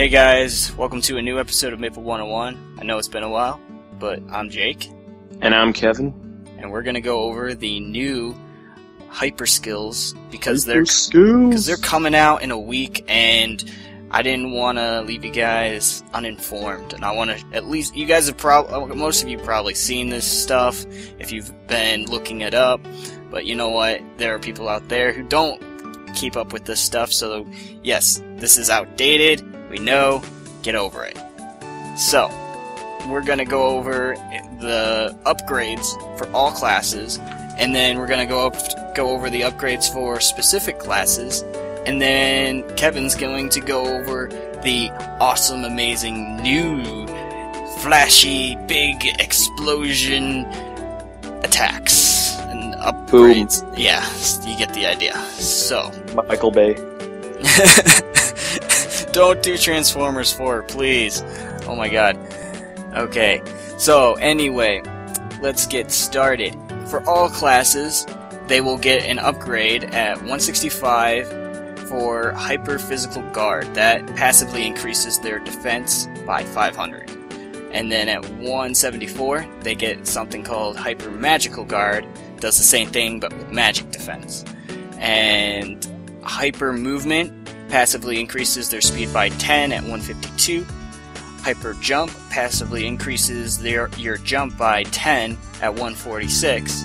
Hey guys, welcome to a new episode of Maple 101. I know it's been a while, but I'm Jake. And I'm Kevin. And we're going to go over the new hyperskills because they're coming out in a week, and I didn't want to leave you guys uninformed. And I want to, at least, you guys have most of you probably seen this stuff if you've been looking it up. But you know what? There are people out there who don't keep up with this stuff, so yes, this is outdated. We know, get over it. So, we're going to go over the upgrades for all classes, and then we're going to go over the upgrades for specific classes, and then Kevin's going to go over the awesome, amazing, new, flashy, big explosion attacks and upgrades. Boom. Yeah, you get the idea. So, Michael Bay. Don't do Transformers 4, please. Oh my god. Okay, so anyway, let's get started. For all classes, they will get an upgrade at 165 for Hyper Physical Guard. That passively increases their defense by 500. And then at 174, they get something called Hyper Magical Guard. Does the same thing, but with magic defense. And Hyper Movement passively increases their speed by 10 at 152. Hyper Jump passively increases your jump by 10 at 146.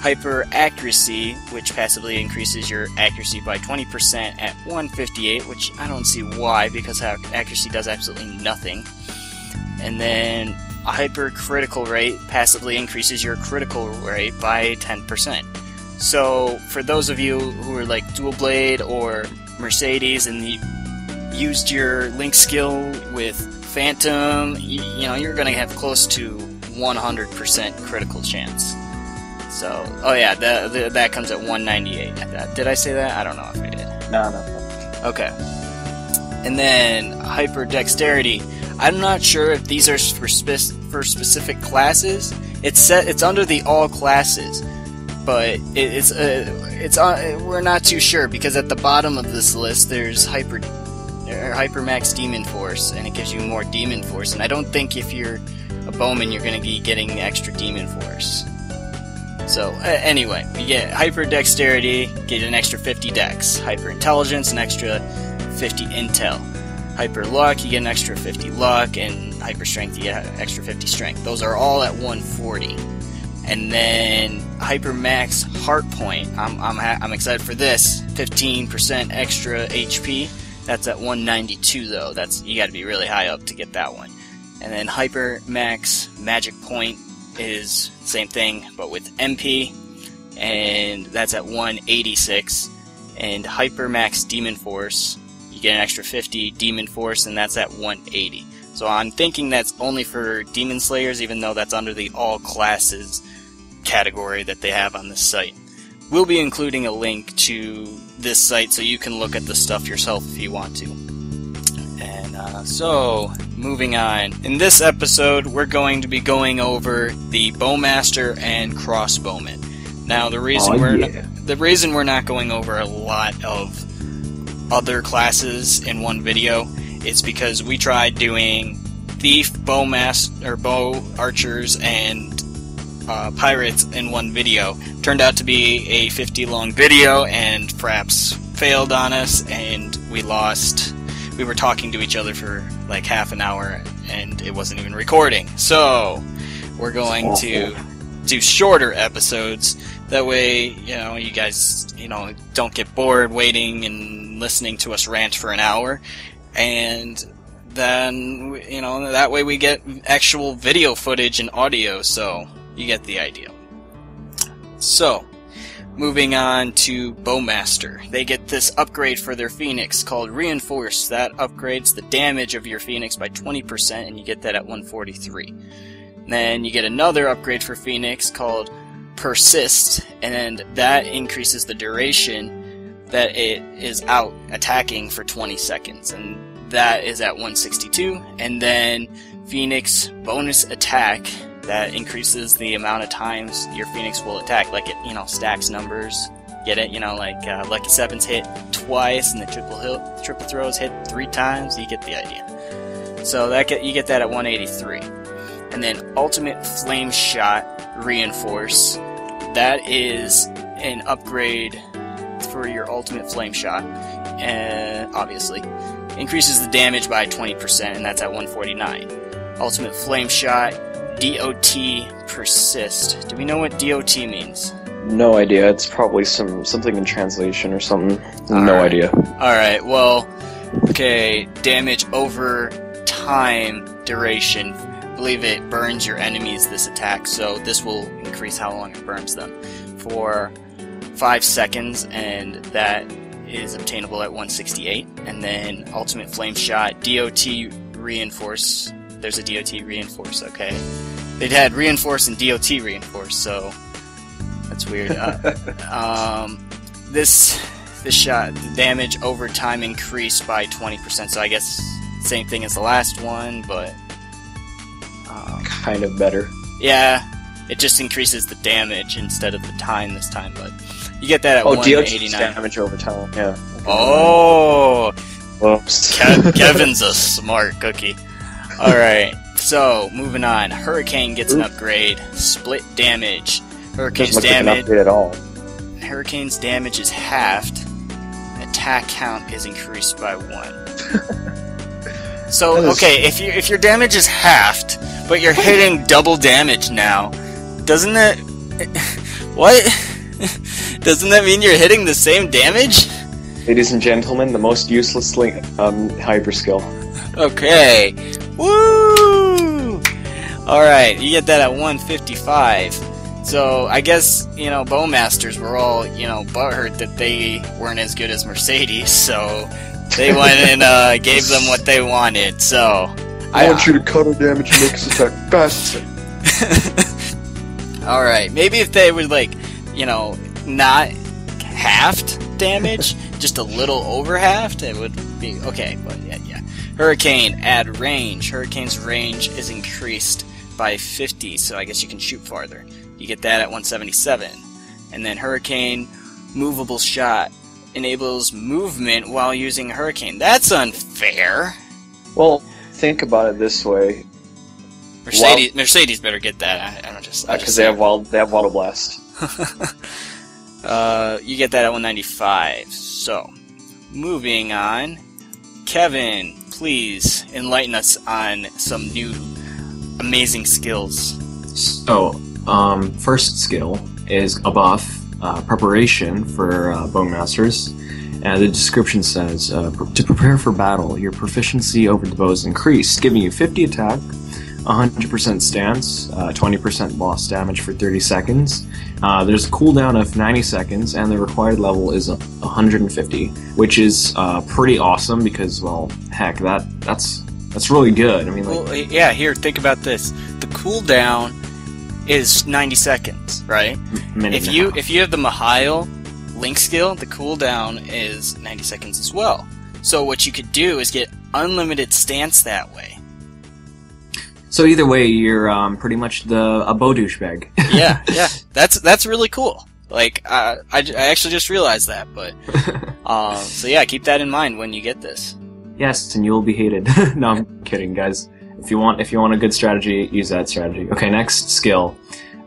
Hyper Accuracy, which passively increases your accuracy by 20% at 158, which I don't see why, because accuracy does absolutely nothing. And then a Hyper Critical Rate passively increases your critical rate by 10%. So for those of you who are like Dual Blade or Mercedes and you used your Link skill with Phantom, you know, you're going to have close to 100% critical chance. So, oh yeah, that comes at 198. Did I say that? I don't know if I did. No. Okay. And then Hyper Dexterity. I'm not sure if these are for specific classes. It's under the all classes. But we're not too sure, because at the bottom of this list there's Hyper Max Demon Force, and it gives you more Demon Force. And I don't think if you're a Bowman you're going to be getting extra Demon Force. So anyway, you get Hyper Dexterity, get an extra 50 Dex. Hyper Intelligence, an extra 50 Intel. Hyper Luck, you get an extra 50 Luck, and Hyper Strength, you get an extra 50 Strength. Those are all at 140. And then Hyper Max Heart Point. I'm excited for this. 15% extra HP. That's at 192 though. You got to be really high up to get that one. And then Hyper Max Magic Point is same thing, but with MP, and that's at 186. And Hyper Max Demon Force, you get an extra 50 Demon Force, and that's at 180. So I'm thinking that's only for Demon Slayers, even though that's under the all classes category that they have on this site. We'll be including a link to this site so you can look at the stuff yourself if you want to. And so, moving on. In this episode, we're going to be going over the Bowmaster and Crossbowman. Now, the reason we're not going over a lot of other classes in one video is because we tried doing Thief, Bowmaster, Bow Archers, and Pirates in one video. Turned out to be a 50-long video, and perhaps failed on us, and we lost. We were talking to each other for like half an hour, and it wasn't even recording. So we're going to do shorter episodes. That way, you guys, don't get bored waiting and listening to us rant for an hour, and then, that way we get actual video footage and audio. So you get the idea. So, moving on to Bowmaster. They get this upgrade for their Phoenix called Reinforce. That upgrades the damage of your Phoenix by 20%, and you get that at 143. Then you get another upgrade for Phoenix called Persist, and that increases the duration that it is out attacking for 20 seconds, and that is at 162. And then Phoenix Bonus Attack, that increases the amount of times your Phoenix will attack, like it, stacks numbers Get it? You know, like Lucky Sevens hit twice, and the triple throws hit 3 times. You get the idea. So you get that at 183. And then Ultimate Flame Shot Reinforce. That is an upgrade for your Ultimate Flame Shot, obviously. Increases the damage by 20%, and that's at 149. Ultimate Flame Shot, DOT Persist. Do we know what DOT means? No idea. It's probably something in translation or something. No idea. Alright, well, okay, damage over time duration. I believe it burns your enemies, this attack, so this will increase how long it burns them for 5 seconds, and that is obtainable at 168. And then Ultimate Flame Shot, DOT Reinforce. There's a DOT Reinforce, okay. They'd had Reinforce and DOT Reinforce, so that's weird. This shot, the damage over time increased by 20%, so I guess same thing as the last one, but kind of better. Yeah, it just increases the damage instead of the time this time, but you get that at 189. DOT damage over time, yeah. Oh! Whoops. Kevin's a smart cookie. Alright, so moving on. Hurricane gets an upgrade. Split damage. Hurricane's damage. At all. Hurricane's damage is halved. Attack count is increased by 1. So, okay, if your damage is halved, but you're hitting double damage now, doesn't that... What? Doesn't that mean you're hitting the same damage? Ladies and gentlemen, the most useless hyperskill. Okay. Woo! Alright, you get that at 155. So, I guess, you know, Bowmasters were all, you know, butthurt that they weren't as good as Mercedes, so they went and gave them what they wanted, so... I want you to cut our damage and make us attack faster. Alright, maybe if they would, like, you know, not halved damage, just a little over halved, it would be okay, but yeah. Hurricane, add range. Hurricane's range is increased by 50, so I guess you can shoot farther. You get that at 177. And then Hurricane, movable shot, enables movement while using Hurricane. That's unfair. Well, think about it this way. Mercedes better get that. I don't just because they have Water Blast. You get that at 195. So, moving on. Kevin, please enlighten us on some new amazing skills. So, first skill is a buff, preparation for Bowmasters. And the description says, to prepare for battle, your proficiency over the bow is increased, giving you 50 attack, 100% stance, 20% loss damage for 30 seconds. There's a cooldown of 90 seconds, and the required level is 150, which is pretty awesome because, well, heck, that's really good. I mean, like, well, yeah. Here, think about this. The cooldown is 90 seconds, right? If you have the Mihail Link skill, the cooldown is 90 seconds as well. So what you could do is get unlimited stance that way. So either way, you're pretty much a bow douchebag. yeah. That's really cool. Like, I actually just realized that, but so yeah, keep that in mind when you get this. Yes, and you will be hated. No, I'm kidding, guys. If you want a good strategy, use that strategy. Okay, next skill,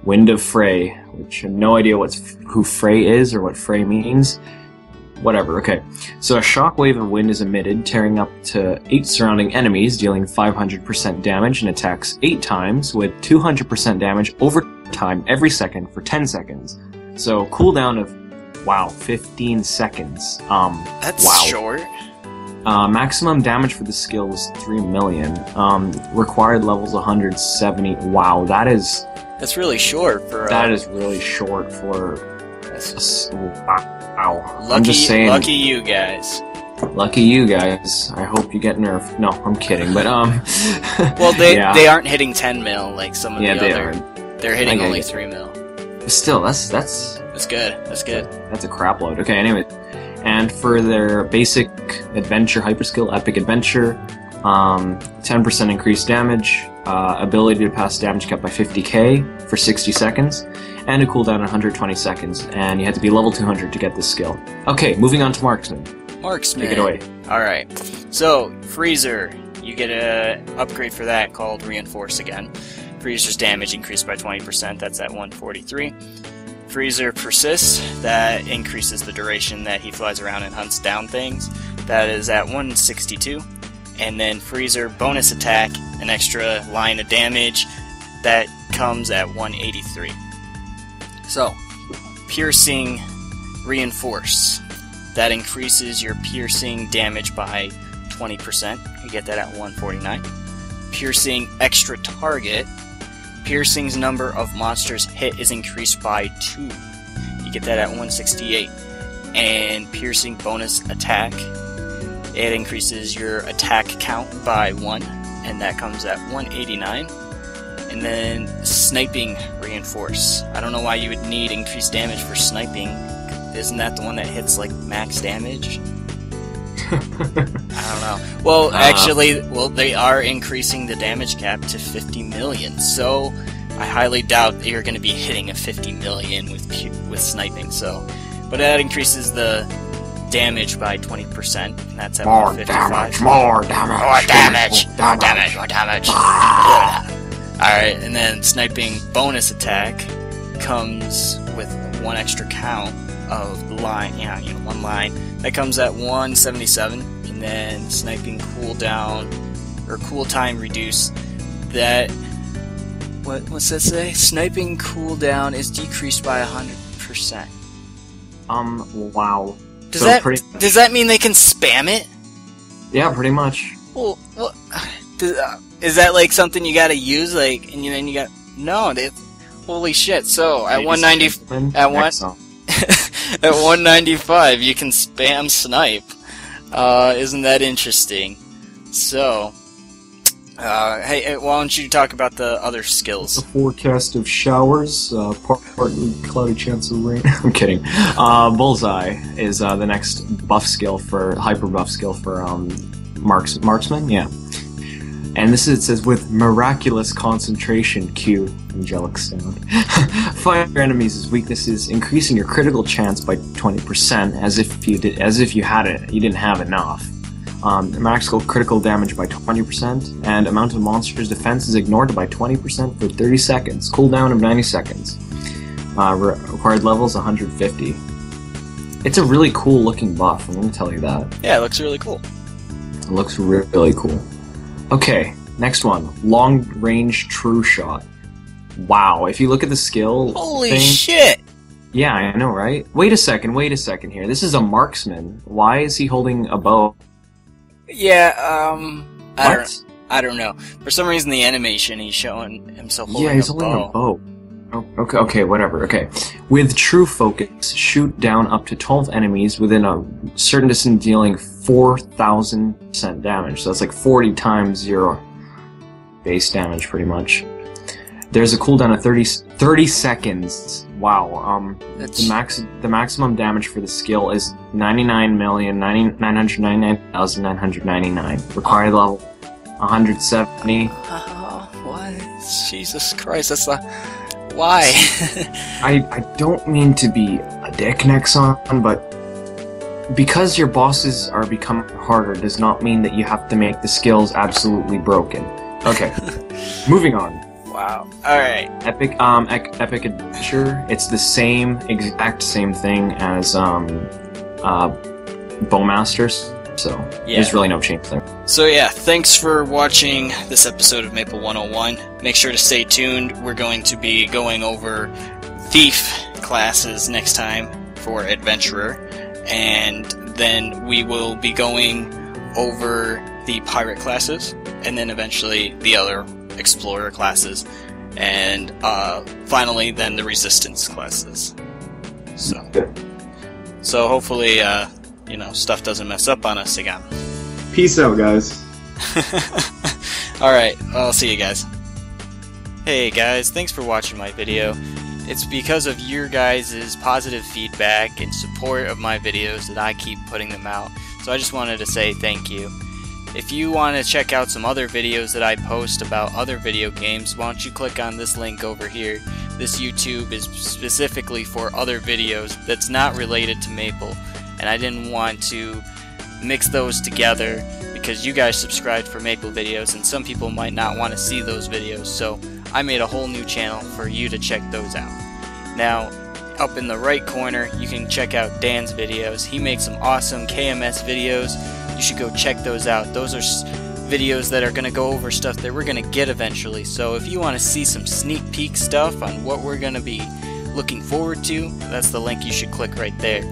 Wind of Fray, which I have no idea who Fray is or what Fray means. Whatever, okay. So a shockwave of wind is emitted, tearing up to 8 surrounding enemies, dealing 500% damage and attacks 8 times, with 200% damage over time every second for 10 seconds. So cooldown of, 15 seconds. That's short. Maximum damage for the skill is 3 million. Required levels 170. Wow, that's really short for... That is really short for... Wow. I'm just saying... Lucky you guys. Lucky you guys. I hope you get nerfed. No, I'm kidding, but, Well, they aren't hitting 10 mil like some of the other... they aren't. They're hitting only 3 mil. Still, that's good. That's good. That's a crap load. Okay, anyway. And for their basic adventure hyperskill, Epic Adventure, 10% increased damage, ability to pass damage cap by 50k for 60 seconds, and a cooldown of 120 seconds, and you had to be level 200 to get this skill. Okay, moving on to Marksman. Marksman. Take it away. Alright, so Freezer, you get a upgrade for that called Reinforce again. Freezer's damage increased by 20%, that's at 143. Freezer Persist, that increases the duration that he flies around and hunts down things, that is at 162. And then Freezer Bonus Attack, an extra line of damage, that comes at 183. So, Piercing Reinforce, that increases your piercing damage by 20%, you get that at 149. Piercing Extra Target, Piercing's number of monsters hit is increased by 2, you get that at 168. And Piercing Bonus Attack, it increases your attack count by 1, and that comes at 189. And then Sniping Reinforce. I don't know why you would need increased damage for sniping. Isn't that the one that hits like max damage? I don't know. Well, actually, they are increasing the damage cap to 50 million, so I highly doubt that you're going to be hitting a 50 million with sniping. So, but that increases the damage by 20%, and that's at More 155. more damage! Alright, and then Sniping Bonus Attack comes with 1 extra count of line, one line. That comes at 177, and then Sniping Cooldown, or Cool Time Reduced, that, what's that say? Sniping Cooldown is decreased by 100%. Wow. Does that mean they can spam it? Yeah, pretty much. Well, what? Is that like something you gotta use, like, and then you got holy shit! So at 190, at 195, you can spam snipe. Isn't that interesting? So, hey, why don't you talk about the other skills? The forecast of showers, partly cloudy chance of rain. I'm kidding. Bullseye is the next buff skill hyper buff skill for marksman. Yeah. And it says, with miraculous concentration, Q, angelic sound, fire enemies' weaknesses, increasing your critical chance by 20%, as if you didn't have enough. Maximal critical damage by 20%, and amount of monster's defense is ignored by 20% for 30 seconds. Cooldown of 90 seconds. Required levels 150. It's a really cool looking buff, I'm going to tell you that. Yeah, it looks really cool. It looks really cool. Okay, next one. Long range true shot. Wow, if you look at the skill Holy shit! Yeah, I know, right? Wait a second here. This is a marksman. Why is he holding a bow? Yeah, What? I don't know. For some reason the animation, he's showing himself holding Yeah, he's holding a bow. Oh, okay, whatever, okay. With true focus, shoot down up to 12 enemies within a certain distance, dealing 4,000% damage. So that's like 40 times 0 base damage, pretty much. There's a cooldown of 30 seconds. Wow. The maximum damage for the skill is 99,999,999. Required level 170. What? Jesus Christ, that's the... Why? I don't mean to be a dick, Nexon, but because your bosses are becoming harder does not mean that you have to make the skills absolutely broken. Okay, moving on. Wow. Alright. Epic Adventure, it's the exact same thing as Bowmasters, so there's really no change there. So yeah, thanks for watching this episode of Maple 101. Make sure to stay tuned. We're going to be going over Thief classes next time for Adventurer, and then we will be going over the Pirate classes, and then eventually the other Explorer classes, and finally then the Resistance classes. So hopefully stuff doesn't mess up on us again. Peace out, guys. Alright, I'll see you guys. Hey guys, thanks for watching my video. It's because of your guys' positive feedback and support of my videos that I keep putting them out, so I just wanted to say thank you. If you want to check out some other videos that I post about other video games, why don't you click on this link over here. This YouTube is specifically for other videos that's not related to Maple, and I didn't want to mix those together because you guys subscribed for Maple videos and some people might not want to see those videos, so I made a whole new channel for you to check those out. Now, up in the right corner, you can check out Dan's videos. He makes some awesome KMS videos. You should go check those out. Those are videos that are going to go over stuff that we're going to get eventually. So if you want to see some sneak peek stuff on what we're going to be looking forward to, that's the link you should click right there.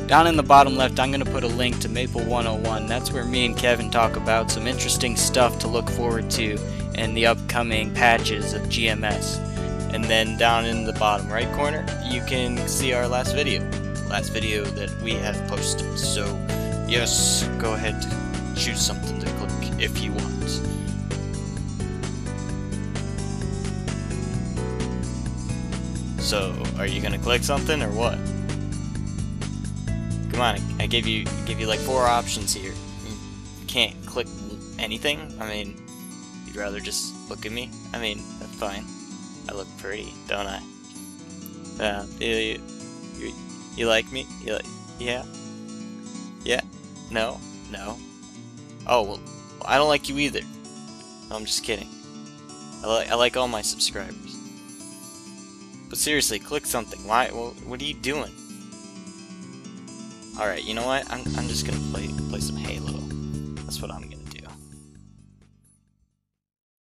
Down in the bottom left, I'm going to put a link to Maple 101. That's where me and Kevin talk about some interesting stuff to look forward to in the upcoming patches of GMS. And then down in the bottom right corner, you can see our last video that we have posted. So yes, go ahead and choose something to click if you want. So, are you gonna click something or what? Come on, I gave you like 4 options here. You can't click anything? I mean, you'd rather just look at me? I mean, that's fine. I look pretty, don't I? You like me? Yeah? Yeah? No? No? Oh, well, I don't like you either. No, I'm just kidding. I like all my subscribers. But seriously, click something. Why? Well, what are you doing? Alright, you know what? I'm just gonna play some Halo. That's what I'm gonna